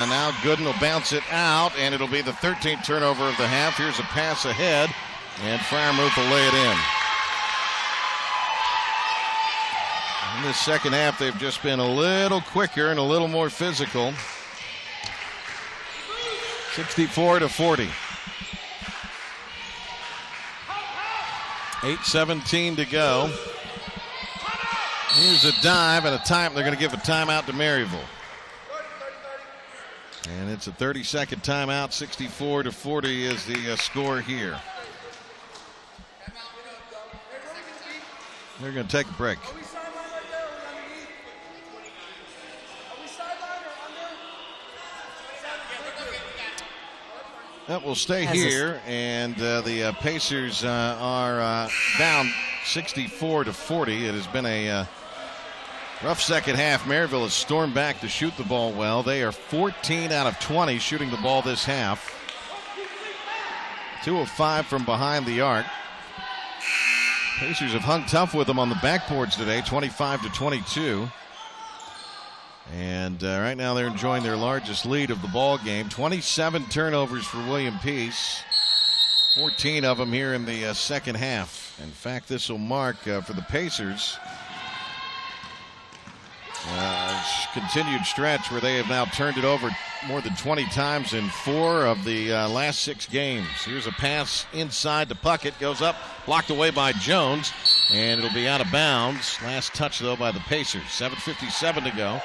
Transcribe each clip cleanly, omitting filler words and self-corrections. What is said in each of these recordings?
And now Gooden will bounce it out, and it'll be the 13th turnover of the half. Here's a pass ahead, and Friarmouth will lay it in. In this second half, they've just been a little quicker and a little more physical. 64-40. 8:17 to go. Here's a dive and a time. They're going to give a timeout to Maryville. And it's a 30-second timeout. 64-40 is the score here. They're going to take a break. That will stay here, and the Pacers are down 64-40. It has been a rough second half. Maryville has stormed back to shoot the ball well. They are 14 out of 20 shooting the ball this half. 2 of 5 from behind the arc. Pacers have hung tough with them on the backboards today, 25-22. And right now they're enjoying their largest lead of the ball game. 27 turnovers for William Peace. 14 of them here in the second half. In fact, this will mark for the Pacers continued stretch where they have now turned it over more than 20 times in 4 of the last 6 games. Here's a pass inside to Puckett. Goes up, blocked away by Jones, and it'll be out of bounds. Last touch, though, by the Pacers. 7:57 to go.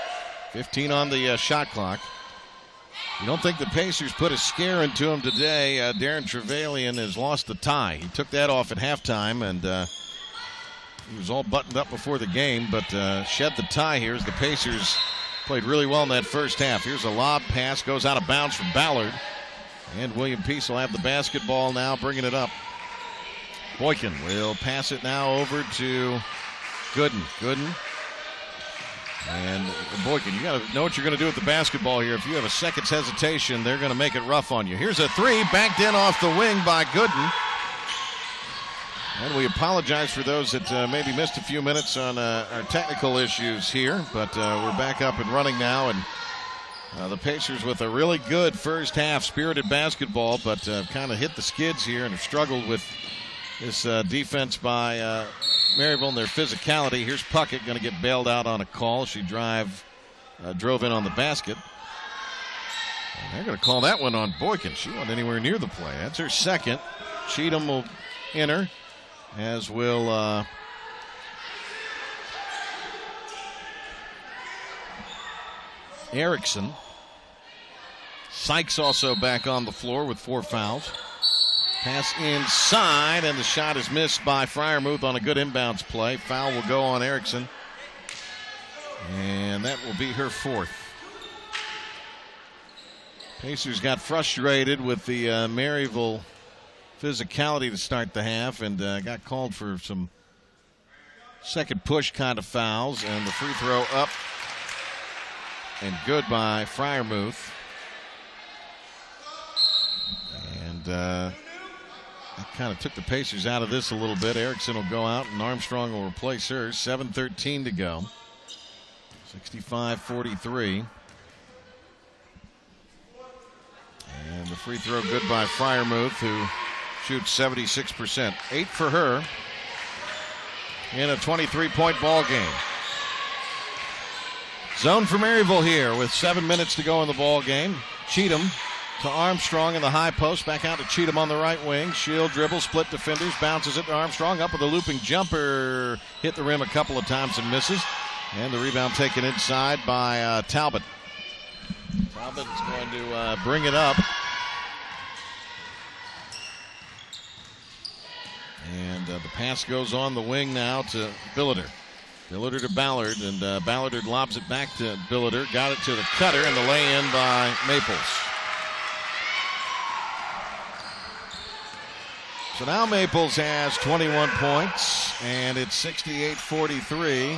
15 on the shot clock. You don't think the Pacers put a scare into him today. Darren Trevelyan has lost the tie. He took that off at halftime, and he was all buttoned up before the game, but shed the tie here as the Pacers played really well in that first half. Here's a lob pass, goes out of bounds from Ballard, and William Peace will have the basketball now, bringing it up. Boykin will pass it now over to Gooden. And Boykin, you got to know what you're going to do with the basketball here. If you have a second's hesitation, they're going to make it rough on you. Here's a 3, backed in off the wing by Gooden. And we apologize for those that maybe missed a few minutes on our technical issues here, but we're back up and running now. And the Pacers with a really good first half, spirited basketball, but kind of hit the skids here and have struggled with this defense by Maryville and their physicality. Here's Puckett going to get bailed out on a call. She drove in on the basket. And they're going to call that one on Boykin. She wasn't anywhere near the play. That's her second. Cheatham will enter, as will Erickson. Sykes also back on the floor with 4 fouls. Pass inside, and the shot is missed by Friarmouth on a good inbounds play. Foul will go on Erickson, and that will be her 4th. Pacers got frustrated with the Maryville physicality to start the half, and got called for some second push kind of fouls, and the free throw up and good by Friarmouth. And that kind of took the Pacers out of this a little bit. Erickson will go out, and Armstrong will replace her. 7:13 to go. 65-43. And the free throw good by Friarmouth, who shoots 76%. 8 for her in a 23-point ball game. Zone for Maryville here with 7 minutes to go in the ball game. Cheatham to Armstrong in the high post. Back out to Cheatham on the right wing. Shield dribble, split defenders, bounces it to Armstrong. Up with a looping jumper. Hit the rim a couple of times and misses. And the rebound taken inside by Talbot. Talbot is going to bring it up. And the pass goes on the wing now to Billiter. Billiter to Ballard, and Ballard lobs it back to Billiter. Got it to the cutter, and the lay-in by Maples. So now Maples has 21 points, and it's 68-43.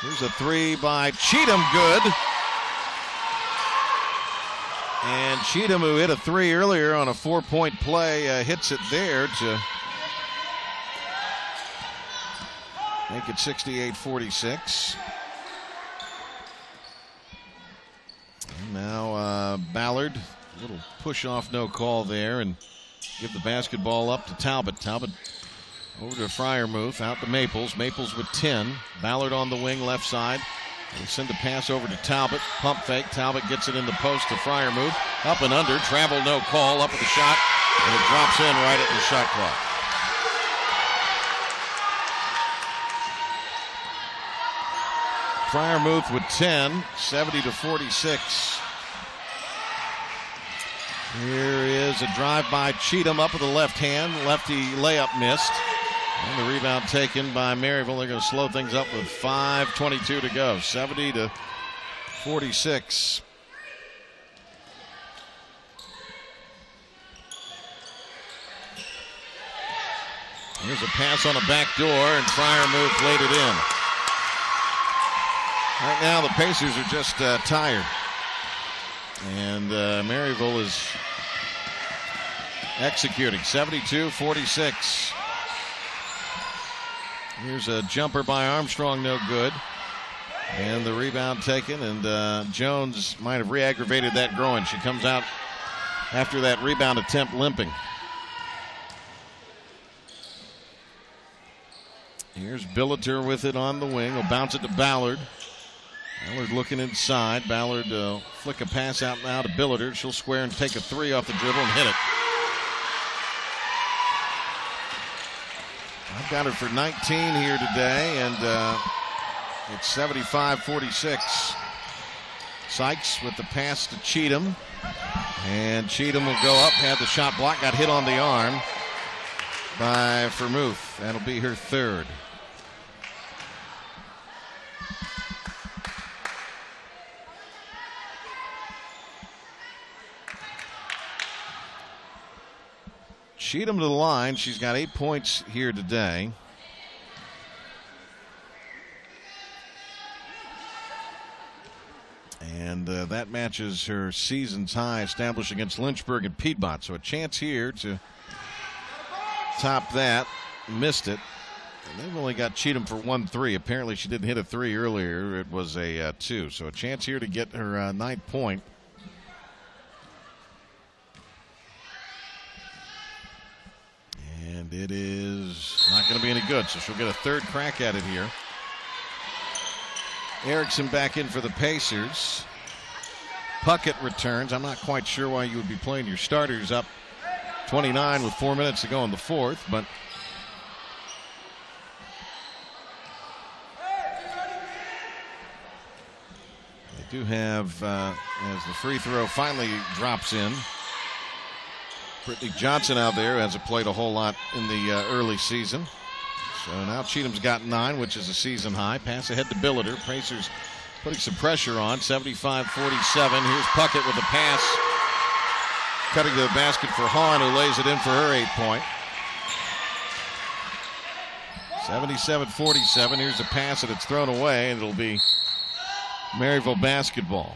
Here's a 3 by Cheatham, good. And Cheatham, who hit a 3 earlier on a 4-point play, hits it there to make it 68-46. Ballard. A little push off, no call there, and give the basketball up to Talbot. Talbot over to Freiermuth, out to Maples. Maples with 10. Ballard on the wing, left side. They send a pass over to Talbot. Pump fake. Talbot gets it in the post to Freiermuth. Up and under. Travel, no call. Up with the shot. And it drops in right at the shot clock. Freiermuth with 10. 70-46. Here is a drive by Cheatham up with the left hand. Lefty layup missed. And the rebound taken by Maryville. They're going to slow things up with 5:22 to go. 70-46. Here's a pass on a back door, and Freiermuth laid it in. Right now the Pacers are just tired. And Maryville is executing. 72-46. Here's a jumper by Armstrong, no good. And the rebound taken, and Jones might have re-aggravated that groin. She comes out after that rebound attempt limping. Here's Billiter with it on the wing. Will bounce it to Ballard. Ballard looking inside. Ballard flick a pass out now to Billiter. She'll square and take a three off the dribble and hit it. I've got her for 19 here today, and it's 75-46. Sykes with the pass to Cheatham. And Cheatham will go up, had the shot blocked, got hit on the arm by Freiermuth. That'll be her third. Cheatham to the line. She's got 8 points here today. And that matches her season's high established against Lynchburg and Piedmont. So a chance here to top that. Missed it. And they've only got Cheatham for 1 3. Apparently she didn't hit a 3 earlier. It was a 2. So a chance here to get her 9th point. And it is not going to be any good, so she'll get a third crack at it here. Erickson back in for the Pacers. Puckett returns. I'm not quite sure why you would be playing your starters up 29 with 4 minutes to go in the fourth, but they do have, as the free throw finally drops in, Brittany Johnson out there hasn't played a whole lot in the early season. So now Cheatham's got 9, which is a season high. Pass ahead to Billiter. Pacers putting some pressure on. 75-47. Here's Puckett with the pass. Cutting to the basket for Hahn, who lays it in for her 8-point. 77-47. Here's a pass, and it's thrown away, and it'll be Maryville basketball.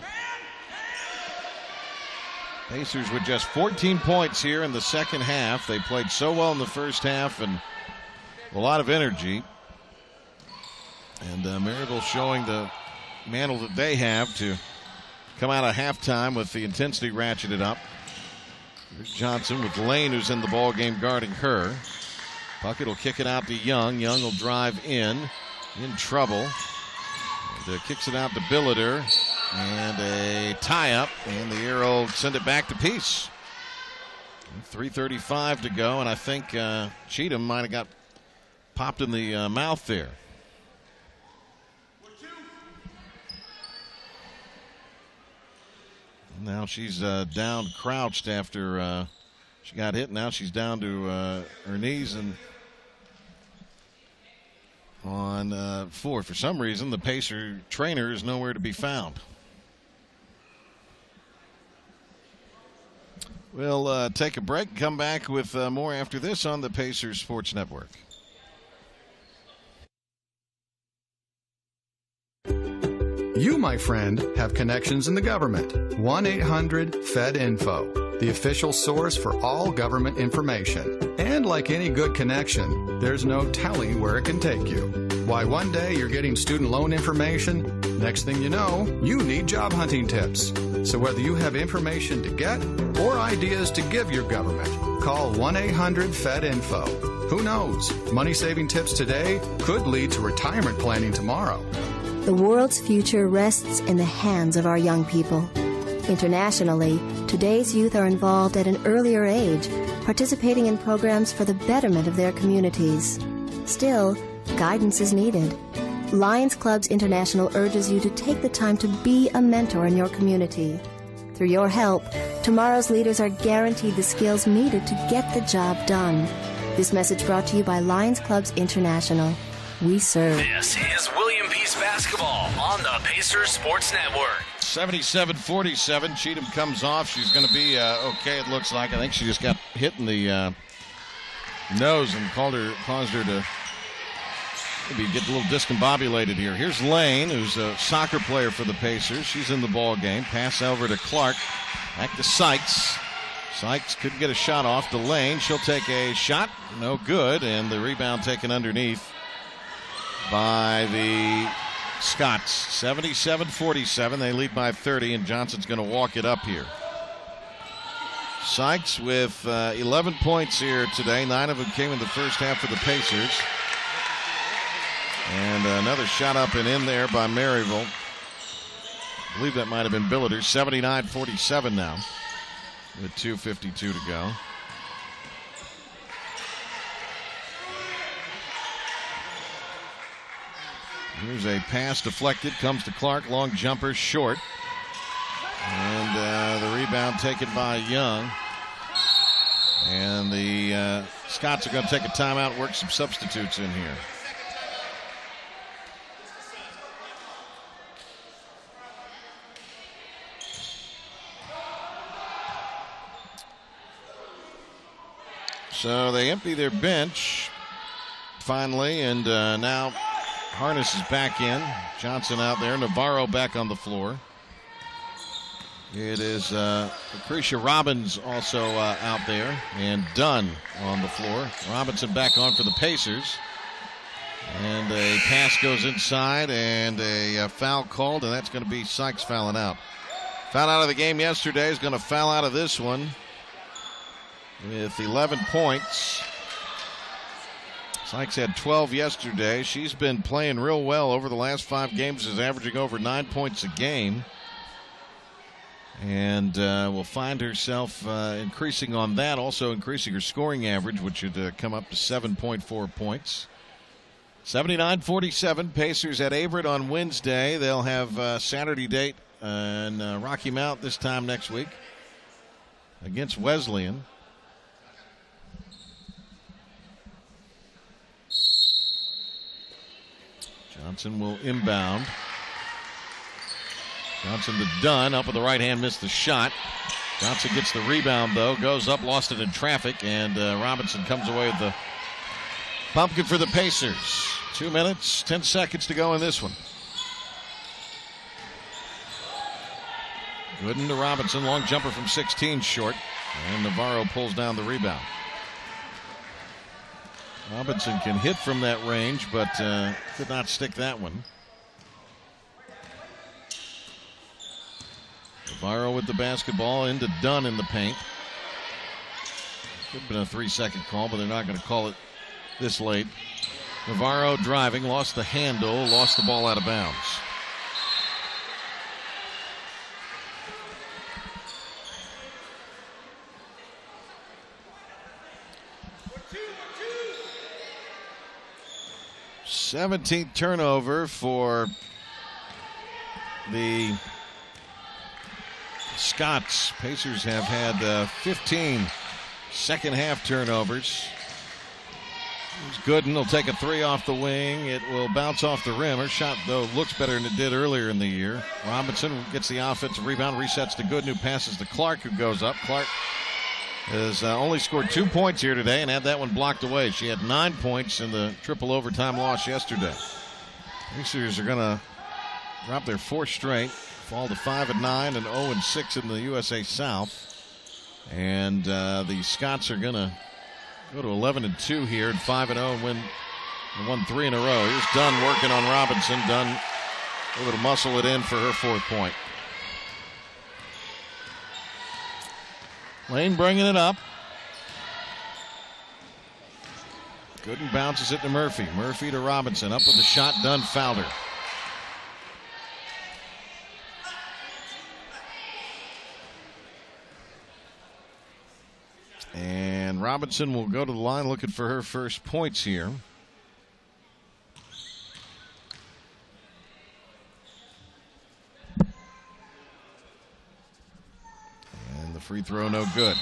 Pacers with just 14 points here in the second half. They played so well in the first half and a lot of energy. And Maryville showing the mantle that they have to come out of halftime with the intensity ratcheted up. Here's Johnson with Lane, who's in the ball game guarding her. Puckett will kick it out to Young. Young will drive in trouble. And, kicks it out to Billiter. And a tie-up, and the Air will send it back to Peace. 3:35 to go, and I think Cheatham might have got popped in the mouth there. Now she's down crouched after she got hit. Now she's down to her knees and on 4. For some reason, the Pacer trainer is nowhere to be found. We'll take a break, come back with more after this on the Pacers Sports Network. You, my friend, have connections in the government. 1-800-FED-INFO, the official source for all government information. And like any good connection, there's no telling where it can take you. Why, one day you're getting student loan information. Next thing you know, you need job hunting tips. So whether you have information to get or ideas to give your government, call 1-800-FED-INFO. Who knows? Money-saving tips today could lead to retirement planning tomorrow. The world's future rests in the hands of our young people. Internationally, today's youth are involved at an earlier age, participating in programs for the betterment of their communities. Still, guidance is needed. Lions Clubs International urges you to take the time to be a mentor in your community. Through your help, tomorrow's leaders are guaranteed the skills needed to get the job done. This message brought to you by Lions Clubs International. We serve. This is William Peace Basketball on the Pacers Sports Network. 77-47. Cheatham comes off. She's going to be okay, it looks like. I think she just got hit in the nose and caused her to maybe get a little discombobulated here. Here's Lane, who's a soccer player for the Pacers. She's in the ball game. Pass over to Clark. Back to Sykes. Sykes couldn't get a shot off to Lane. She'll take a shot. No good. And the rebound taken underneath by the Scots. 77-47. They lead by 30, and Johnson's going to walk it up here. Sykes with 11 points here today. 9 of them came in the first half for the Pacers. And another shot up and in there by Maryville. I believe that might have been Billiter. 79-47 now with 2:52 to go. Here's a pass deflected. Comes to Clark. Long jumper short. And the rebound taken by Young. And the Scots are going to take a timeout and work some substitutes in here. So they empty their bench finally, and now Harness is back in. Johnson out there. Navarro back on the floor. It is Lucretia Robbins also out there, and Dunn on the floor. Robinson back on for the Pacers. And a pass goes inside, and a foul called, and that's going to be Sykes fouling out. Foul out of the game yesterday, is going to foul out of this one with 11 points. Sykes had 12 yesterday. She's been playing real well over the last 5 games, is averaging over 9 points a game. And will find herself increasing on that, also increasing her scoring average, which should come up to 7.4 points. 79-47, Pacers at Averett on Wednesday. They'll have a Saturday date in Rocky Mount this time next week against Wesleyan. Johnson will inbound. Johnson to Dunn, up with the right hand, missed the shot. Johnson gets the rebound, though, goes up, lost it in traffic, and Robinson comes away with the pumpkin for the Pacers. 2 minutes, 10 seconds to go in this one. Gooden to Robinson, long jumper from 16, short, and Navarro pulls down the rebound. Robinson can hit from that range, but could not stick that one. Navarro with the basketball into Dunn in the paint. Could have been a 3-second call, but they're not going to call it this late. Navarro driving, lost the handle, lost the ball out of bounds. Seventeenth turnover for the Scots. Pacers have had 15 second half turnovers. Gooden will take a 3 off the wing. It will bounce off the rim. Her shot, though, looks better than it did earlier in the year. Robinson gets the offensive rebound, resets to Gooden, who passes to Clark, who goes up. Clark has only scored 2 points here today and had that one blocked away. She had 9 points in the triple overtime loss yesterday. Pacers are going to drop their 4th straight, fall to 5-9 and 0-6 in the USA South. And the Scots are going to go to 11-2 here and 5-0 and won 3 in a row. Here's Dunn working on Robinson. Dunn able to muscle it in for her 4th point. Lane bringing it up. Gooden bounces it to Murphy. Murphy to Robinson. Up with the shot. Dunn fouled her. And Robinson will go to the line looking for her first points here. And the free throw no good.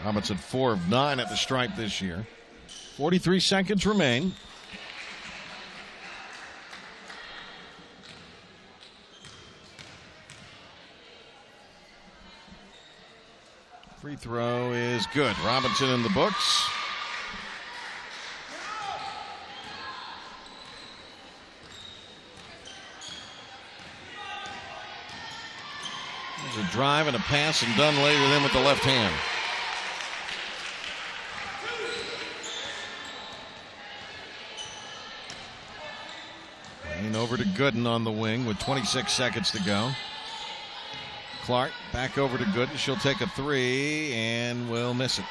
Robinson 4 of 9 at the stripe this year. 43 seconds remain. Free throw is good. Robinson in the books. There's a drive and a pass, and Dunn laid it in with the left hand. Lane over to Gooden on the wing with 26 seconds to go. Clark back over to Gooden. She'll take a three and will miss it.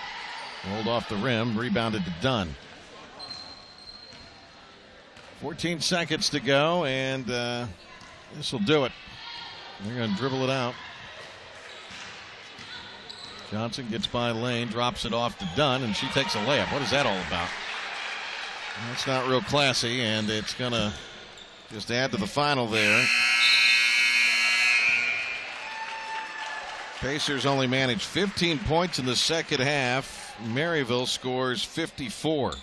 Rolled off the rim, rebounded to Dunn. 14 seconds to go, and this will do it. They're going to dribble it out. Johnson gets by Lane, drops it off to Dunn, and she takes a layup. What is that all about? That's not real classy, and it's going to just add to the final there. Pacers only managed 15 points in the second half. Maryville scores 54.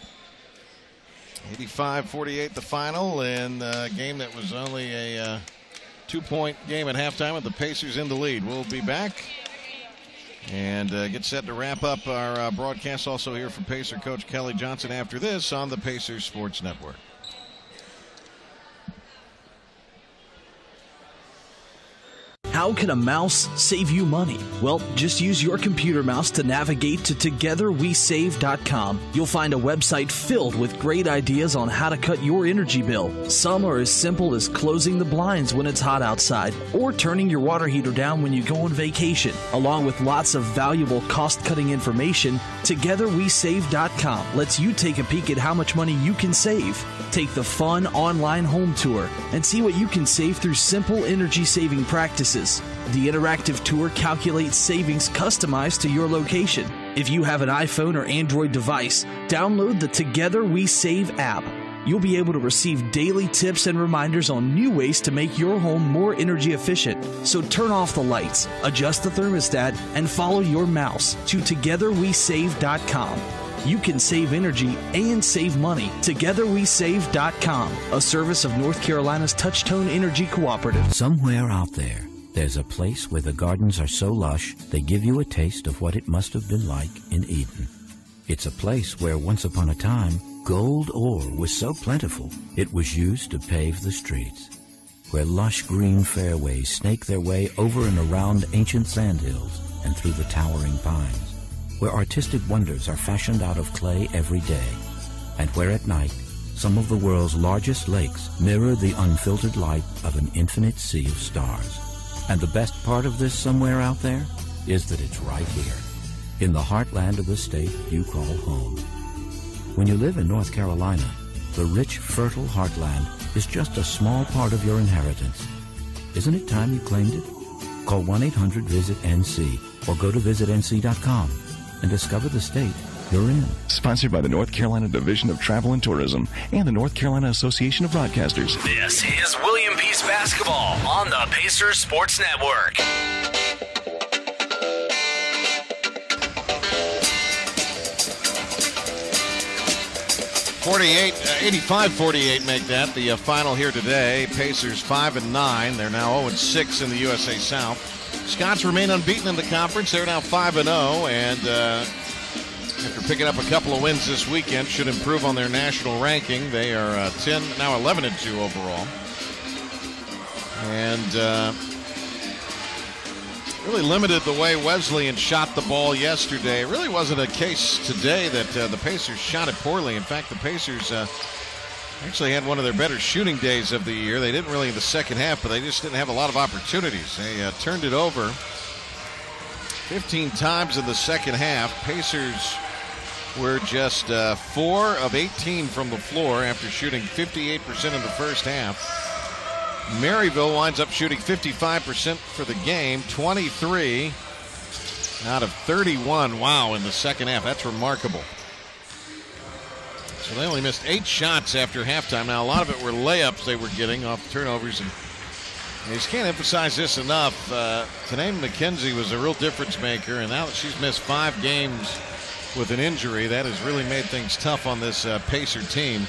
85-48 the final, and a game that was only a 2-point game at halftime with the Pacers in the lead. We'll be back and get set to wrap up our broadcast. Also here from Pacer coach Kelly Johnson after this on the Pacers Sports Network. How can a mouse save you money? Well, just use your computer mouse to navigate to togetherwesave.com. You'll find a website filled with great ideas on how to cut your energy bill. Some are as simple as closing the blinds when it's hot outside or turning your water heater down when you go on vacation. Along with lots of valuable cost-cutting information, togetherwesave.com lets you take a peek at how much money you can save. Take the fun online home tour and see what you can save through simple energy-saving practices. The interactive tour calculates savings customized to your location. If you have an iPhone or Android device, download the Together We Save app. You'll be able to receive daily tips and reminders on new ways to make your home more energy efficient. So turn off the lights, adjust the thermostat, and follow your mouse to togetherwesave.com. You can save energy and save money. TogetherWeSave.com, a service of North Carolina's Touchtone Energy Cooperative. Somewhere out there, there's a place where the gardens are so lush, they give you a taste of what it must have been like in Eden. It's a place where once upon a time, gold ore was so plentiful, it was used to pave the streets. Where lush green fairways snake their way over and around ancient sandhills and through the towering pines. Where artistic wonders are fashioned out of clay every day. And where at night, some of the world's largest lakes mirror the unfiltered light of an infinite sea of stars. And the best part of this somewhere out there is that it's right here, in the heartland of the state you call home. When you live in North Carolina, the rich, fertile heartland is just a small part of your inheritance. Isn't it time you claimed it? Call 1-800-VISIT-NC or go to visitnc.com and discover the state you're in. Sponsored by the North Carolina Division of Travel and Tourism and the North Carolina Association of Broadcasters. This is William Peace Basketball on the Pacers Sports Network. .48, 85-48 make that the final here today. Pacers 5-9. They're now 0-6 in the USA South. Scots remain unbeaten in the conference. They're now 5-0, and after picking up a couple of wins this weekend, should improve on their national ranking. They are 11-2 overall. And really limited the way Wesleyan shot the ball yesterday. It really wasn't a case today that the Pacers shot it poorly. In fact, the Pacers actually had one of their better shooting days of the year. They didn't really in the second half, but they just didn't have a lot of opportunities. They turned it over 15 times in the second half. Pacers were just 4 of 18 from the floor after shooting 58% in the first half. Maryville winds up shooting 55% for the game, 23 out of 31. Wow, in the second half. That's remarkable. So they only missed 8 shots after halftime. Now, a lot of it were layups they were getting off turnovers. And you just can't emphasize this enough. Tanae McKenzie was a real difference maker, and now that she's missed 5 games with an injury, that has really made things tough on this Pacer team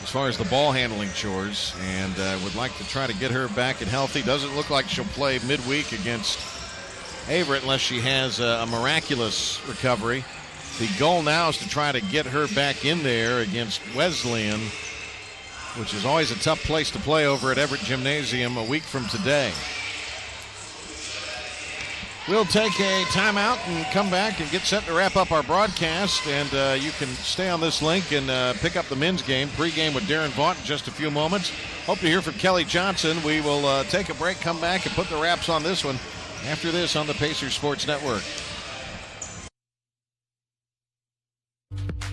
as far as the ball handling chores, and would like to try to get her back and healthy. Doesn't look like she'll play midweek against Averett unless she has a miraculous recovery. The goal now is to try to get her back in there against Wesleyan, which is always a tough place to play over at Everett Gymnasium a week from today. We'll take a timeout and come back and get set to wrap up our broadcast. And you can stay on this link and pick up the men's game, pregame with Darren Vaught in just a few moments. Hope to hear from Kelly Johnson. We will take a break, come back, and put the wraps on this one after this on the Pacers Sports Network.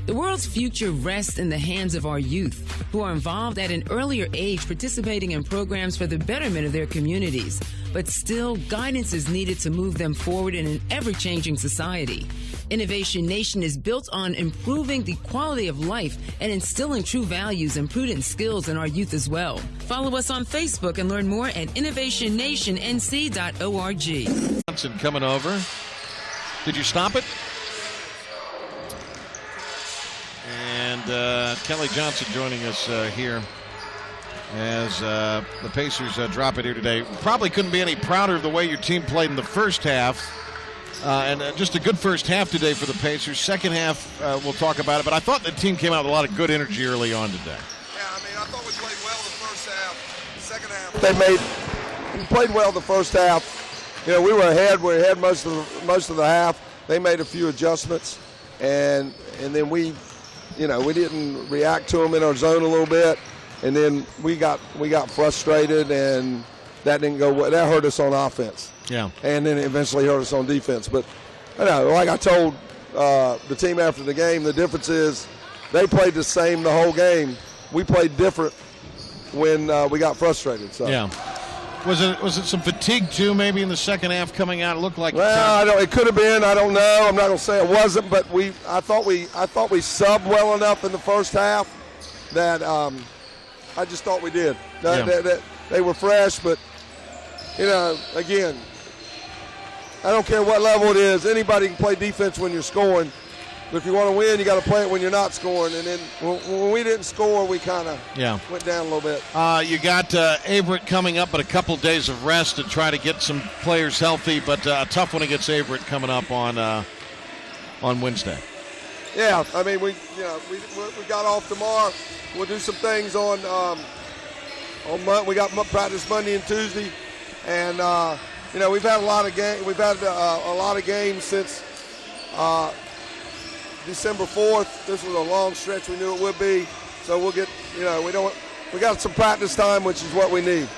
The world's future rests in the hands of our youth, who are involved at an earlier age participating in programs for the betterment of their communities. But still, guidance is needed to move them forward in an ever-changing society. Innovation Nation is built on improving the quality of life and instilling true values and prudent skills in our youth as well. Follow us on Facebook and learn more at innovationnationnc.org. Johnson coming over. Did you stop it? And Kelly Johnson joining us here as the Pacers drop it here today. Probably couldn't be any prouder of the way your team played in the first half. And just a good first half today for the Pacers. Second half, we'll talk about it. But I thought the team came out with a lot of good energy early on today. Yeah, I mean, I thought we played well the first half. The second half, we played well the first half. You know, we were ahead. We were ahead most of the half. They made a few adjustments, and then we didn't react to them in our zone a little bit, and then we got frustrated, and that didn't go well. That hurt us on offense. Yeah. And then it eventually hurt us on defense. But like I told the team after the game, the difference is they played the same the whole game. We played different when we got frustrated. So yeah. Was it some fatigue too? Maybe in the second half coming out, it looked like. Well, it could have been. I don't know. I'm not gonna say it wasn't, but I thought we subbed well enough in the first half that I just thought we did. That they were fresh, but again, I don't care what level it is. Anybody can play defense when you're scoring. But if you want to win, you got to play it when you're not scoring. And then when we didn't score, we kind of went down a little bit. You got Averett coming up, but a couple days of rest to try to get some players healthy. But a tough one against Averett coming up on Wednesday. Yeah, I mean we got off tomorrow. We'll do some things on we got practice Monday and Tuesday, and we've had a lot of games. We've had a lot of games since. December 4th. This was a long stretch. We knew it would be. So we'll get, we got some practice time, which is what we need.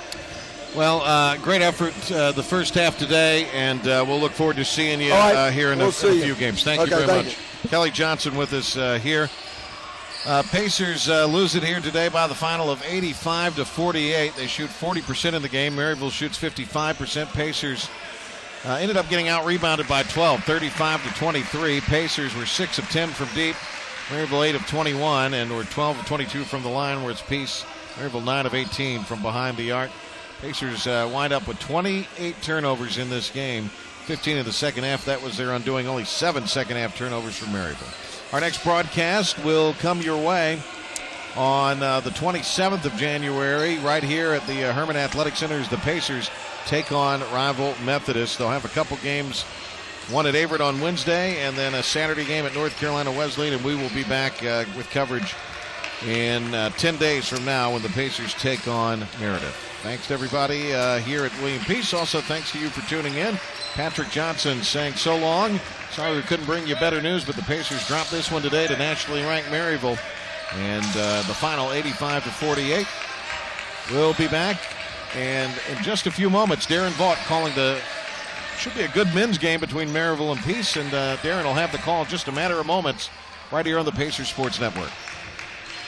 Well, great effort the first half today, and we'll look forward to seeing you here in a few games. Thank you very much. Kelly Johnson with us here. Pacers lose it here today by the final of 85-48. They shoot 40% in the game. Maryville shoots 55%. Pacers ended up getting out-rebounded by 12, 35-23. Pacers were 6 of 10 from deep. Maryville 8 of 21, and were 12 of 22 from the line where it's Peace. Maryville 9 of 18 from behind the arc. Pacers wind up with 28 turnovers in this game, 15 in the second half. That was their undoing. Only 7 second-half turnovers for Maryville. Our next broadcast will come your way on the 27th of January, right here at the Herman Athletic Center as the Pacers take on rival Methodist. They'll have a couple games, one at Averett on Wednesday, and then a Saturday game at North Carolina Wesleyan, and we will be back with coverage in 10 days from now when the Pacers take on Meredith. Thanks to everybody here at William Peace. Also, thanks to you for tuning in. Patrick Johnson saying so long. Sorry we couldn't bring you better news, but the Pacers dropped this one today to nationally ranked Maryville. And the final 85-48. We'll be back. And in just a few moments, Darren Vaught calling the Should be a good men's game between Maryville and Peace, and Darren will have the call in just a matter of moments right here on the Pacers Sports Network.